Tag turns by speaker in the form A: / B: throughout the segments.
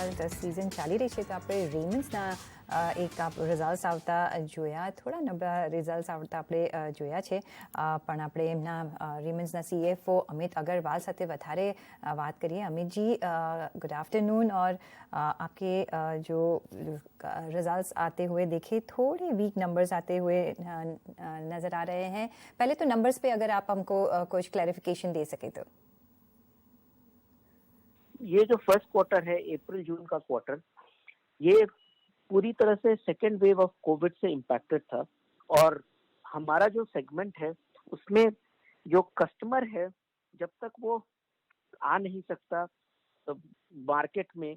A: હાલ સિઝન ચાલી રહી છે તો આપણે રેમન્ડ્સના એક રિઝલ્ટ્સ આવતા જોયા, થોડા નબળા રિઝલ્ટ્સ આવતા આપણે જોયા છે, પણ આપણે એમના રેમન્ડ્સના CFO अमित अग्रवाल સાથે વધારે बात करिए। Amit ji, good afternoon. और आपके जो रिजल्ट्स आते हुए देखे, थोड़े वीक नंबर्स आते हुए नज़र आ रहे हैं। पहले तो नंबर्स पे अगर आप हमको कुछ क्लैरिफिकेशन दे सके तो।
B: ये जो फर्स्ट क्वार्टर है, अप्रैल जून का क्वार्टर, ये पूरी तरह से सेकेंड वेव ऑफ कोविड से इम्पैक्टेड था। और हमारा जो सेगमेंट है उसमें जो कस्टमर है, जब तक वो आ नहीं सकता तो मार्केट में,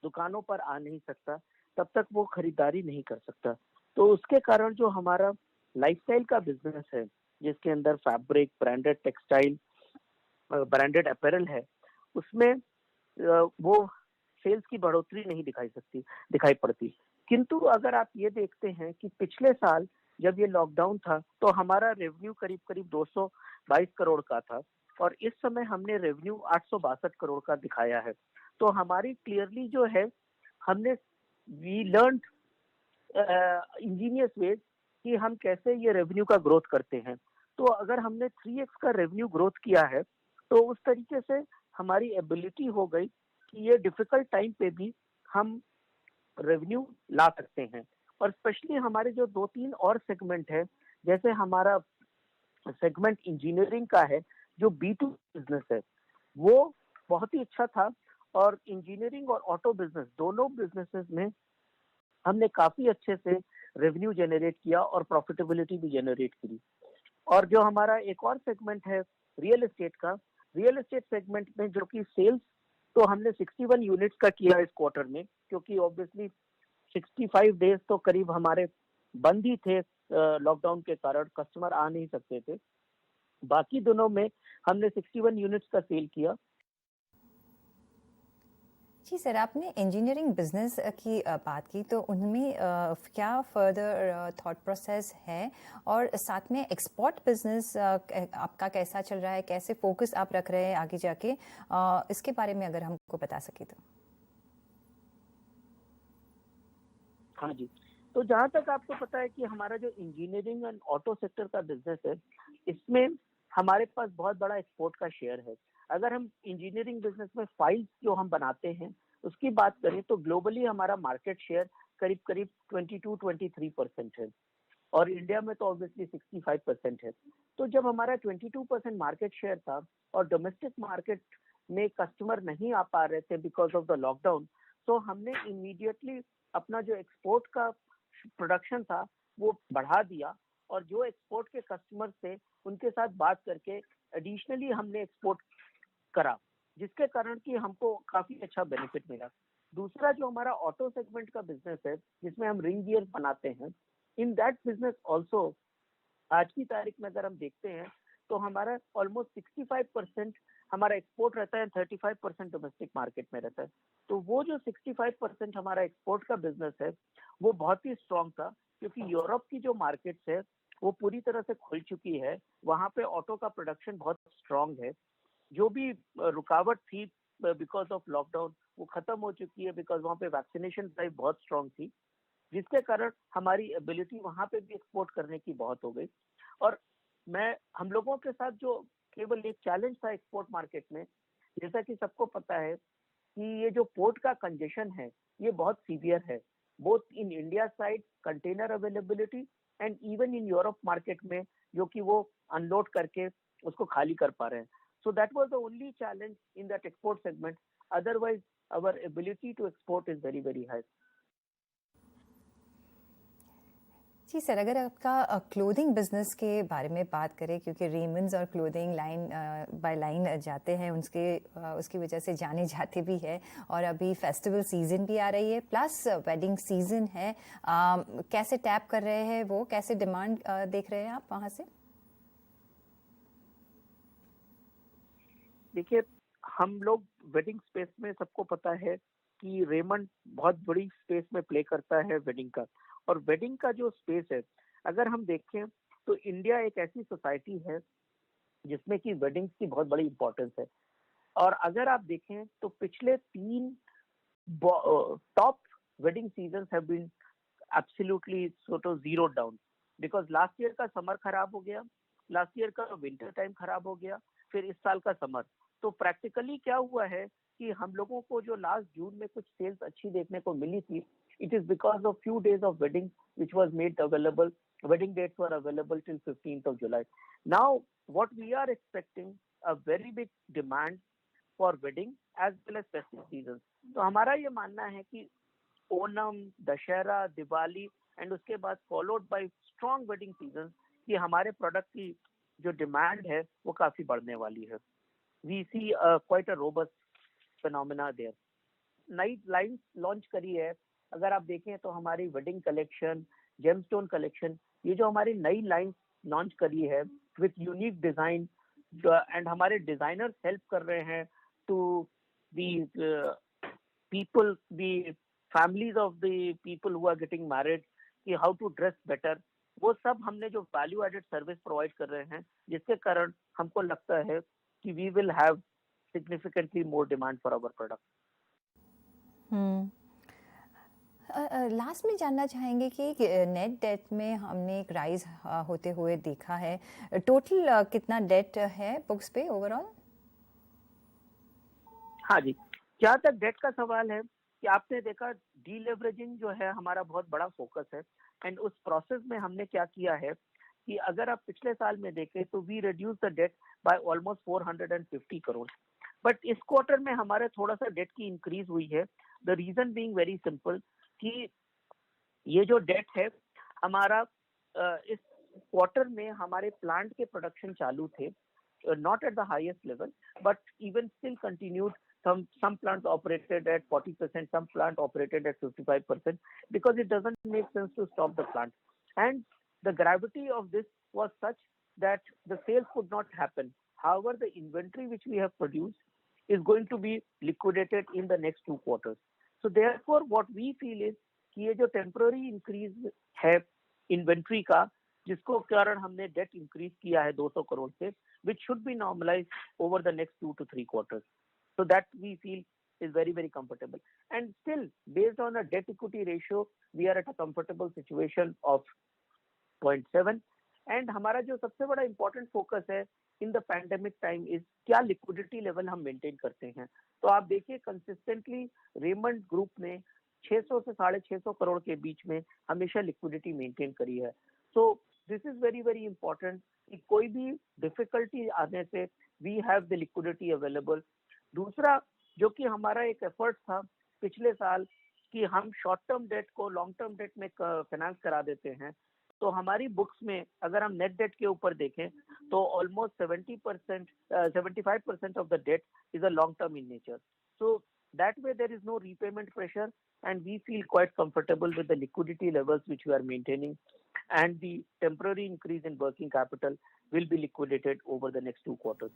B: दुकानों पर आ नहीं सकता, तब तक वो खरीदारी नहीं कर सकता। तो उसके कारण जो हमारा लाइफस्टाइल का बिजनेस है, जिसके अंदर fabric, branded textile, branded apparel है, उसमें वो सेल्स की बढ़ोतरी नहीं दिखाई पड़ती। किंतु अगर आप ये देखते हैं कि पिछले साल जब ये लॉकडाउन था तो हमारा रेवेन्यू करीब करीब 222 करोड़ का था, और इस समय हमने रेवेन्यू 862 करोड़ का दिखाया है। तो हमारी क्लियरली जो है, हमने वी लर्न इंजीनियस वेज कि हम कैसे ये रेवेन्यू का ग्रोथ करते हैं। तो अगर हमने 3x का रेवेन्यू ग्रोथ किया है तो उस तरीके से हमारी एबिलिटी हो गई कि ये डिफिकल्ट टाइम पे भी हम रेवेन्यू ला सकते हैं। और स्पेशली हमारे जो 2-3 और सेगमेंट है, जैसे हमारा सेगमेंट इंजीनियरिंग का है, जो B2 बिजनेस है, वो बहुत ही अच्छा था। और इंजीनियरिंग और ऑटो बिजनेस, दोनों बिजनेसेस में हमने काफी अच्छे से रेवेन्यू जनरेट किया और प्रॉफिटेबिलिटी भी जनरेट की। और जो हमारा एक और सेगमेंट है रियल एस्टेट का, रियल एस्टेट सेगमेंट में जो कि सेल्स, तो हमने 61 यूनिट्स का किया इस क्वार्टर में, क्योंकि ऑब्वियसली 65 डेज तो करीब हमारे बंद ही थे लॉकडाउन के कारण, कस्टमर आ नहीं सकते थे। बाकी दोनों में हमने 61 यूनिट्स का सेल किया।
A: जी सर, आपने इंजीनियरिंग बिजनेस की बात की, तो उनमें क्या फर्दर थॉट प्रोसेस है, और साथ में एक्सपोर्ट बिजनेस आपका कैसा चल रहा है, कैसे फोकस आप रख रहे हैं आगे जाके, इसके बारे में अगर हमको बता सके तो।
B: हाँ जी, तो जहाँ तक आपको पता है कि हमारा जो इंजीनियरिंग एंड ऑटो सेक्टर का बिजनेस है, इसमें हमारे पास बहुत बड़ा एक्सपोर्ट का शेयर है। अगर हम इंजीनियरिंग बिजनेस में फाइल्स जो हम बनाते हैं उसकी बात करें तो ग्लोबली हमारा मार्केट शेयर करीब करीब 22-23% है, और इंडिया में तो ऑब्वियसली 65% है। तो जब हमारा 22% मार्केट शेयर था और डोमेस्टिक मार्केट में कस्टमर नहीं आ पा रहे थे बिकॉज ऑफ द लॉकडाउन, तो हमने इमीडिएटली अपना जो एक्सपोर्ट का प्रोडक्शन था वो बढ़ा दिया, और जो एक्सपोर्ट के कस्टमर थे उनके साथ बात करके एडिशनली हमने एक्सपोर्ट करा, जिसके कारण कि हमको काफी अच्छा बेनिफिट मिला। दूसरा जो हमारा ऑटो सेगमेंट का बिजनेस है, जिसमें हम रिंग गियर बनाते हैं, इन दैट बिजनेस ऑल्सो आज की तारीख में अगर हम देखते हैं तो हमारा ऑलमोस्ट 65% हमारा एक्सपोर्ट रहता है, 35% डोमेस्टिक मार्केट में रहता है। तो वो जो 65% हमारा एक्सपोर्ट का बिजनेस है वो बहुत ही स्ट्रॉन्ग था, क्योंकि यूरोप की जो मार्केट्स है वो पूरी तरह से खुल चुकी है, वहां पे ऑटो का प्रोडक्शन बहुत स्ट्रॉन्ग है। जो भी रुकावट थी बिकॉज ऑफ लॉकडाउन वो खत्म हो चुकी है, बिकॉज वहाँ पे वैक्सीनेशन ड्राइव बहुत स्ट्रॉन्ग थी, जिसके कारण हमारी एबिलिटी वहां पे भी एक्सपोर्ट करने की बहुत हो गई। और हम लोगों के साथ जो केवल एक चैलेंज था एक्सपोर्ट मार्केट में, जैसा कि सबको पता है कि ये जो पोर्ट का कंजेशन है ये बहुत सीवियर है, both in India side container availability and even in Europe market में, जो कि वो अनलोड करके उसको खाली कर पा रहे हैं। So that was the only challenge in that export segment. Otherwise, our ability to export is very, very high.
A: जी सर, अगर आपका क्लोथिंग बिजनेस के बारे में बात करें, क्योंकि रेमंड्स और क्लोथिंग लाइन बाय लाइन जाते हैं, उसकी वजह से जाने जाते भी है, और अभी फेस्टिवल सीजन भी आ रही है, प्लस वेडिंग सीजन है, कैसे टैप कर रहे हैं वो, कैसे डिमांड देख रहे हैं आप वहाँ से?
B: देखिए, हम लोग वेडिंग स्पेस में सबको पता है कि रेमंड बहुत बड़ी स्पेस में प्ले करता है वेडिंग का। और वेडिंग का जो स्पेस है, अगर हम देखें तो इंडिया एक ऐसी सोसाइटी है जिसमें कि वेडिंग्स की बहुत बड़ी इंपॉर्टेंस है। और अगर आप देखें तो पिछले 3 top wedding seasons have been absolutely sort of zeroed down, because last year का समर खराब हो गया, लास्ट ईयर का विंटर टाइम खराब हो गया, फिर इस साल का समर। तो प्रैक्टिकली क्या हुआ है कि हम लोगों को जो लास्ट जून में कुछ सेल्स अच्छी देखने को मिली थी, it is because of few days of wedding which was made available. Wedding dates were available till 15th of July. Now what we are expecting a very big demand for wedding as well as festive seasons. तो हमारा ये मानना है कि Onam, Dussehra, Diwali and उसके बाद followed by strong wedding season कि हमारे प्रोडक्ट की जो डिमांड है वो काफी बढ़ने वाली है। We see quite a robust phenomena there. नई लाइंस लॉन्च करी है, अगर आप देखें तो हमारी वेडिंग कलेक्शन, जेमस्टोन कलेक्शन, ये जो हमारी नई लाइंस लॉन्च करी है विथ यूनिक डिजाइन, एंड हमारे डिजाइनर्स हेल्प कर रहे हैं to the people, the families of the people who are getting married, कि how to dress better, वो सब हमने जो वैल्यू एडेड सर्विस प्रोवाइड कर रहे हैं, जिसके कारण हमको लगता है कि we will have significantly more demand for our product.
A: Last में जानना चाहेंगे कि नेट डेट में हमने एक राइज होते हुए देखा है, टोटल कितना डेट है बुक्स पे ओवरऑल?
B: हाँ जी, जहाँ तक डेट का सवाल है कि आपने देखा डीलेवरेजिंग जो है हमारा बहुत बड़ा फोकस है, एंड उस प्रोसेस में हमने क्या किया है कि अगर आप पिछले साल में देखें तो we reduce the debt by almost 450 crore, but इस क्वार्टर में हमारे थोड़ा सा डेट की इंक्रीज हुई है। The reason being very simple कि ये जो डेट है हमारा इस क्वार्टर में हमारे प्लांट के प्रोडक्शन चालू थे, not at the highest level, but even still continued. Some plants operated at 40%, some plant operated at 55%, because it doesn't make sense to stop the plant. And the gravity of this was such that the sales could not happen. However, the inventory which we have produced is going to be liquidated in the next 2 quarters. So therefore, what we feel is कि ये जो temporary increase है inventory का, जिसको कारण हमने debt increase किया है 200 करोड़ से, which should be normalized over the next 2 to 3 quarters. So that we feel is very, very comfortable. And still, based on a debt equity ratio, we are at a comfortable situation of 0.7. And हमारा जो सबसे बड़ा important focus है in the pandemic time is क्या liquidity level हम maintain करते हैं। तो आप देखिए consistently Raymond Group ने 600 से 650 करोड़ के बीच में हमेशा लिक्विडिटी मेंटेन करी है। So this is very very important कि कोई भी डिफिकल्टी आने से we have the liquidity available. दूसरा जो कि हमारा एक एफर्ट था पिछले साल कि हम शॉर्ट टर्म डेट को लॉन्ग टर्म डेट में फाइनेंस करा देते हैं, तो हमारी बुक्स में अगर हम नेट डेट के ऊपर देखें तो almost 75% of the debt is a long term in nature. So that way there is no repayment pressure, and we feel quite comfortable with the liquidity levels which we are maintaining, and the temporary increase in working capital will be liquidated over the next 2 quarters.